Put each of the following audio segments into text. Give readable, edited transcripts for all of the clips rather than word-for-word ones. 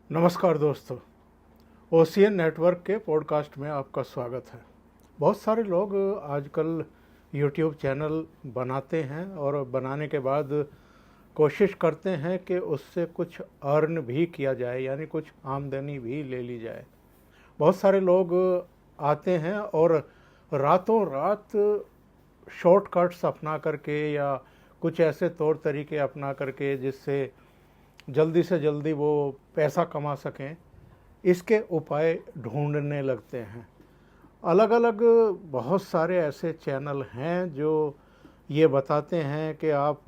नमस्कार दोस्तों, ocean network के पॉडकास्ट में आपका स्वागत है। बहुत सारे लोग आजकल यूट्यूब चैनल बनाते हैं और बनाने के बाद कोशिश करते हैं कि उससे कुछ अर्न भी किया जाए, यानी कुछ आमदनी भी ले ली जाए। बहुत सारे लोग आते हैं और रातों रात शॉर्टकट्स अपना करके या कुछ ऐसे तौर तरीके अपना करके जिससे जल्दी से जल्दी वो पैसा कमा सकें, इसके उपाय ढूंढने लगते हैं। अलग अलग बहुत सारे ऐसे चैनल हैं जो ये बताते हैं कि आप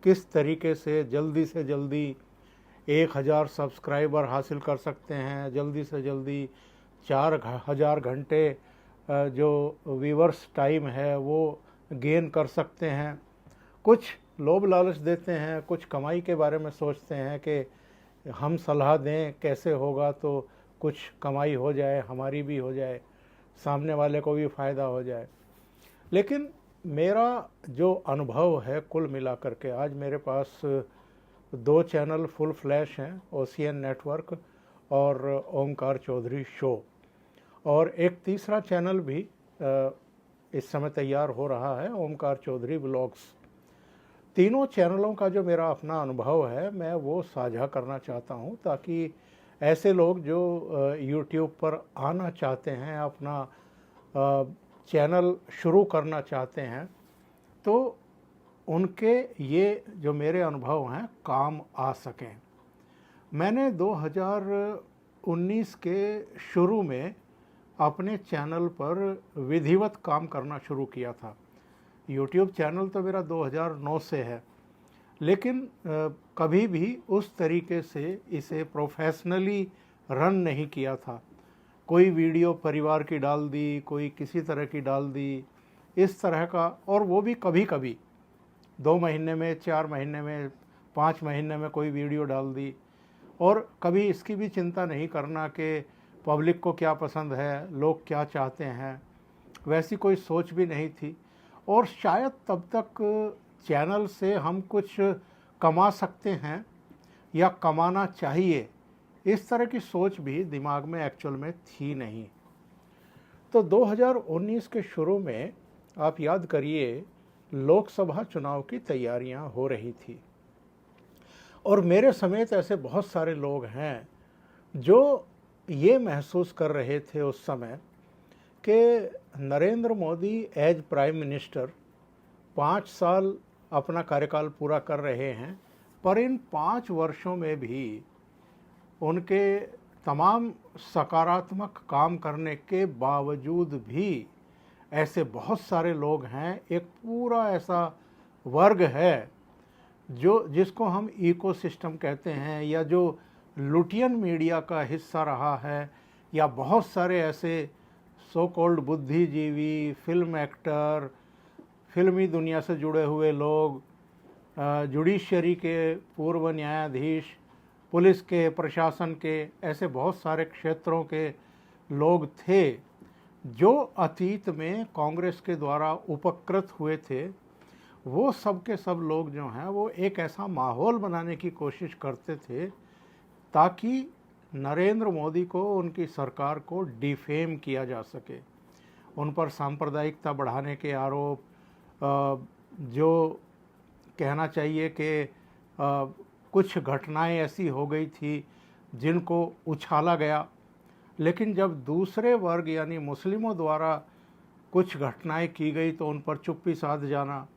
किस तरीके से जल्दी 1000 सब्सक्राइबर हासिल कर सकते हैं, जल्दी से जल्दी 4000 घंटे जो व्यूअर्स टाइम है वो गेन कर सकते हैं। कुछ लोभ लालच देते हैं, कुछ कमाई के बारे में सोचते हैं कि हम सलाह दें कैसे होगा तो कुछ कमाई हो जाए, हमारी भी हो जाए, सामने वाले को भी फ़ायदा हो जाए। लेकिन मेरा जो अनुभव है कुल मिलाकर के, आज मेरे पास 2 चैनल फुल फ्लैश हैं, ओशियन नेटवर्क और ओमकार चौधरी शो, और एक तीसरा चैनल भी इस समय तैयार हो रहा है, ओमकार चौधरी व्लॉग्स। तीनों चैनलों का जो मेरा अपना अनुभव है मैं वो साझा करना चाहता हूँ, ताकि ऐसे लोग जो यूट्यूब पर आना चाहते हैं, अपना चैनल शुरू करना चाहते हैं, तो उनके ये जो मेरे अनुभव हैं काम आ सकें। मैंने 2019 के शुरू में अपने चैनल पर विधिवत काम करना शुरू किया था। यूट्यूब चैनल तो मेरा 2009 से है, लेकिन कभी भी उस तरीके से इसे प्रोफेशनली रन नहीं किया था। कोई वीडियो परिवार की डाल दी, कोई किसी तरह की डाल दी, इस तरह का, और वो भी कभी कभी 2 महीने में, 4 महीने में, 5 महीने में कोई वीडियो डाल दी, और कभी इसकी भी चिंता नहीं करना कि पब्लिक को क्या पसंद है, लोग क्या चाहते हैं, वैसी कोई सोच भी नहीं थी। और शायद तब तक चैनल से हम कुछ कमा सकते हैं या कमाना चाहिए, इस तरह की सोच भी दिमाग में एक्चुअल में थी नहीं। तो 2019 के शुरू में आप याद करिए, लोकसभा चुनाव की तैयारियां हो रही थी, और मेरे समेत ऐसे बहुत सारे लोग हैं जो ये महसूस कर रहे थे उस समय कि Narendra Modi as prime minister 5 साल अपना कार्यकाल पूरा कर रहे हैं, पर इन 5 वर्षों में भी उनके तमाम सकारात्मक काम करने के बावजूद भी ऐसे बहुत सारे लोग हैं, एक पूरा ऐसा वर्ग है जो जिसको हम इकोसिस्टम कहते हैं, या जो लुटियन मीडिया का हिस्सा रहा है, या बहुत सारे ऐसे सो कॉल्ड बुद्धिजीवी, फिल्म एक्टर, फिल्मी दुनिया से जुड़े हुए लोग, जुडिशरी के पूर्व न्यायाधीश, पुलिस के, प्रशासन के, ऐसे बहुत सारे क्षेत्रों के लोग थे जो अतीत में कांग्रेस के द्वारा उपकृत हुए थे। वो सब के सब लोग जो हैं वो एक ऐसा माहौल बनाने की कोशिश करते थे ताकि नरेंद्र मोदी को, उनकी सरकार को डिफेम किया जा सके। उन पर सांप्रदायिकता बढ़ाने के आरोप, जो कहना चाहिए कि कुछ घटनाएं ऐसी हो गई थी जिनको उछाला गया, लेकिन जब दूसरे वर्ग यानी मुस्लिमों द्वारा कुछ घटनाएं की गई तो उन पर चुप्पी साध जाना।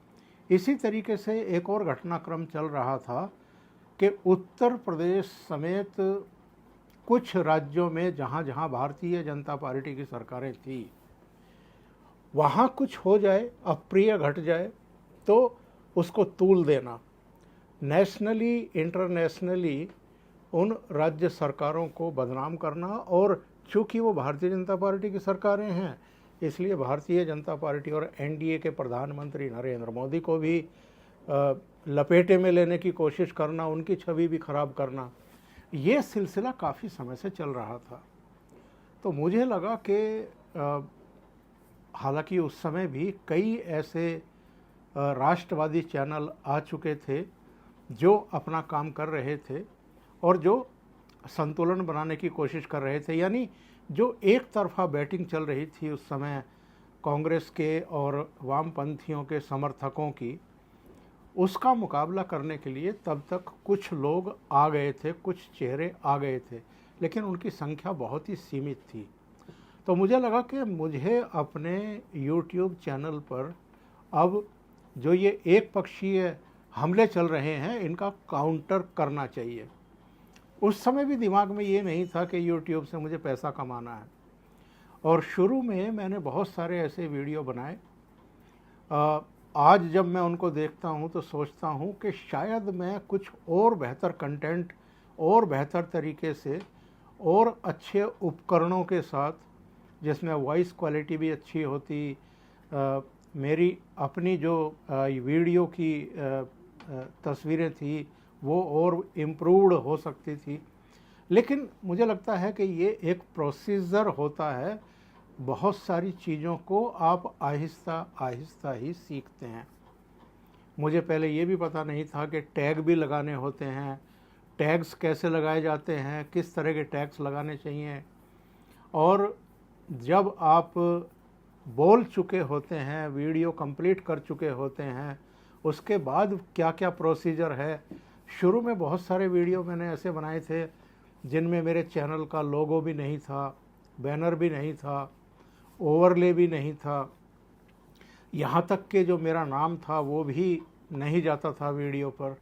इसी तरीके से एक और घटनाक्रम चल रहा था कि उत्तर प्रदेश समेत कुछ राज्यों में जहाँ जहाँ भारतीय जनता पार्टी की सरकारें थी, वहाँ कुछ हो जाए, अप्रिय घट जाए तो उसको तूल देना, नेशनली इंटरनेशनली उन राज्य सरकारों को बदनाम करना। और चूँकि वो भारतीय जनता पार्टी की सरकारें हैं, इसलिए भारतीय जनता पार्टी और एनडीए के प्रधानमंत्री नरेंद्र मोदी को भी लपेटे में लेने की कोशिश करना, उनकी छवि भी खराब करना, ये सिलसिला काफ़ी समय से चल रहा था। तो मुझे लगा कि हालांकि उस समय भी कई ऐसे राष्ट्रवादी चैनल आ चुके थे जो अपना काम कर रहे थे और जो संतुलन बनाने की कोशिश कर रहे थे। यानी जो एक तरफा बैटिंग चल रही थी उस समय कांग्रेस के और वामपंथियों के समर्थकों की, उसका मुकाबला करने के लिए तब तक कुछ लोग आ गए थे, कुछ चेहरे आ गए थे, लेकिन उनकी संख्या बहुत ही सीमित थी। तो मुझे लगा कि मुझे अपने YouTube चैनल पर अब जो ये एक पक्षीय हमले चल रहे हैं इनका काउंटर करना चाहिए। उस समय भी दिमाग में ये नहीं था कि YouTube से मुझे पैसा कमाना है, और शुरू में मैंने बहुत सारे ऐसे वीडियो बनाए। आज जब मैं उनको देखता हूँ तो सोचता हूँ कि शायद मैं कुछ और बेहतर कंटेंट और बेहतर तरीके से और अच्छे उपकरणों के साथ, जिसमें वॉइस क्वालिटी भी अच्छी होती, मेरी अपनी जो वीडियो की तस्वीरें थी वो और इम्प्रूव्ड हो सकती थी। लेकिन मुझे लगता है कि ये एक प्रोसीजर होता है, बहुत सारी चीज़ों को आप आहिस्ता आहिस्ता ही सीखते हैं। मुझे पहले ये भी पता नहीं था कि टैग भी लगाने होते हैं, टैग्स कैसे लगाए जाते हैं, किस तरह के टैग्स लगाने चाहिए, और जब आप बोल चुके होते हैं, वीडियो कंप्लीट कर चुके होते हैं, उसके बाद क्या क्या प्रोसीजर है। शुरू में बहुत सारे वीडियो मैंने ऐसे बनाए थे जिनमें मेरे चैनल का लोगो भी नहीं था, बैनर भी नहीं था, ओवरले भी नहीं था, यहाँ तक कि जो मेरा नाम था वो भी नहीं जाता था वीडियो पर।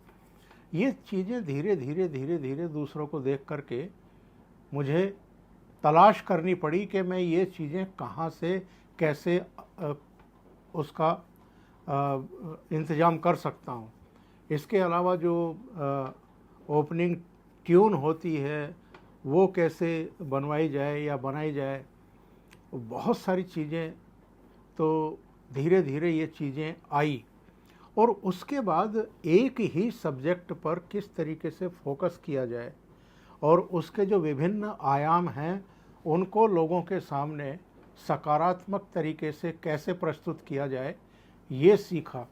ये चीज़ें धीरे धीरे धीरे धीरे दूसरों को देख करके मुझे तलाश करनी पड़ी कि मैं ये चीज़ें कहाँ से कैसे उसका इंतज़ाम कर सकता हूँ। इसके अलावा जो ओपनिंग ट्यून होती है वो कैसे बनवाई जाए या बनाई जाए, बहुत सारी चीज़ें, तो धीरे धीरे ये चीज़ें आई। और उसके बाद एक ही सब्जेक्ट पर किस तरीके से फोकस किया जाए और उसके जो विभिन्न आयाम हैं उनको लोगों के सामने सकारात्मक तरीके से कैसे प्रस्तुत किया जाए, ये सीखा।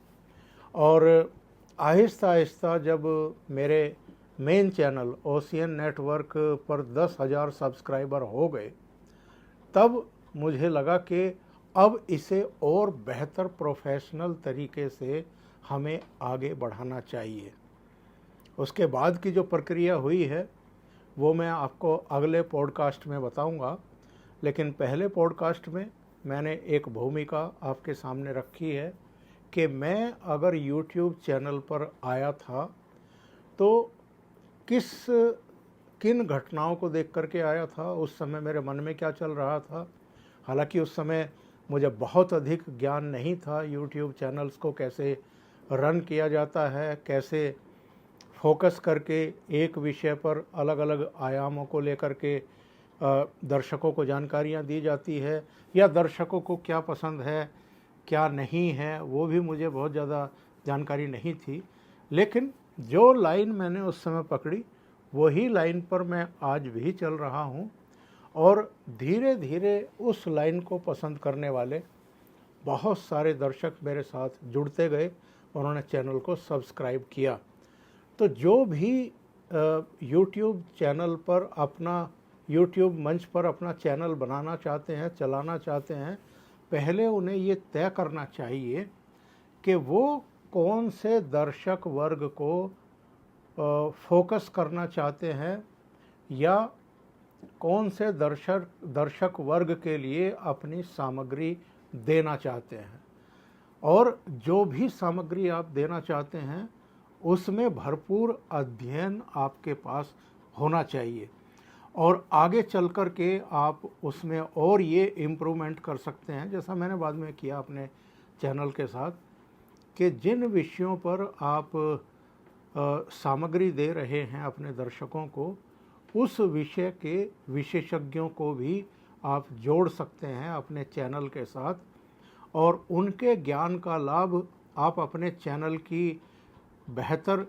और आहिस्ता आहिस्ता जब मेरे मेन चैनल ओशियन नेटवर्क पर 10,000 सब्सक्राइबर हो गए, तब मुझे लगा कि अब इसे और बेहतर प्रोफेशनल तरीके से हमें आगे बढ़ाना चाहिए। उसके बाद की जो प्रक्रिया हुई है वो मैं आपको अगले पॉडकास्ट में बताऊंगा, लेकिन पहले पॉडकास्ट में मैंने एक भूमिका आपके सामने रखी है कि मैं अगर YouTube चैनल पर आया था तो किन घटनाओं को देख करके आया था, उस समय मेरे मन में क्या चल रहा था। हालांकि उस समय मुझे बहुत अधिक ज्ञान नहीं था YouTube चैनल्स को कैसे रन किया जाता है, कैसे फोकस करके एक विषय पर अलग अलग आयामों को लेकर के दर्शकों को जानकारियां दी जाती है, या दर्शकों को क्या पसंद है क्या नहीं है, वो भी मुझे बहुत ज़्यादा जानकारी नहीं थी। लेकिन जो लाइन मैंने उस समय पकड़ी वही लाइन पर मैं आज भी चल रहा हूँ, और धीरे धीरे उस लाइन को पसंद करने वाले बहुत सारे दर्शक मेरे साथ जुड़ते गए, उन्होंने चैनल को सब्सक्राइब किया। तो जो भी YouTube चैनल पर अपना YouTube मंच पर अपना चैनल बनाना चाहते हैं, चलाना चाहते हैं, पहले उन्हें ये तय करना चाहिए कि वो कौन से दर्शक वर्ग को फोकस करना चाहते हैं, या कौन से दर्शक वर्ग के लिए अपनी सामग्री देना चाहते हैं। और जो भी सामग्री आप देना चाहते हैं उसमें भरपूर अध्ययन आपके पास होना चाहिए, और आगे चल कर के आप उसमें और ये इम्प्रूवमेंट कर सकते हैं, जैसा मैंने बाद में किया अपने चैनल के साथ, कि जिन विषयों पर आप सामग्री दे रहे हैं अपने दर्शकों को, उस विषय के विशेषज्ञों को भी आप जोड़ सकते हैं अपने चैनल के साथ, और उनके ज्ञान का लाभ आप अपने चैनल की बेहतर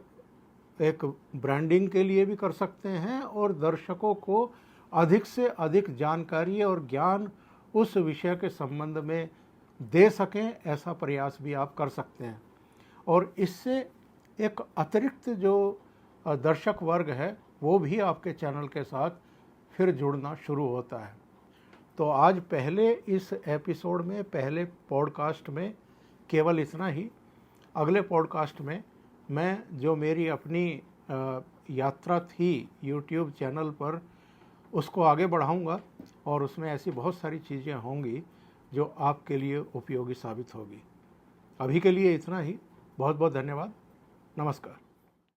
एक ब्रांडिंग के लिए भी कर सकते हैं, और दर्शकों को अधिक से अधिक जानकारी और ज्ञान उस विषय के संबंध में दे सकें, ऐसा प्रयास भी आप कर सकते हैं। और इससे एक अतिरिक्त जो दर्शक वर्ग है वो भी आपके चैनल के साथ फिर जुड़ना शुरू होता है। तो आज पहले इस एपिसोड में, पहले पॉडकास्ट में केवल इतना ही। अगले पॉडकास्ट में मैं जो मेरी अपनी यात्रा थी यूट्यूब चैनल पर, उसको आगे बढ़ाऊंगा और उसमें ऐसी बहुत सारी चीज़ें होंगी जो आपके लिए उपयोगी साबित होगी। अभी के लिए इतना ही। बहुत बहुत धन्यवाद। नमस्कार।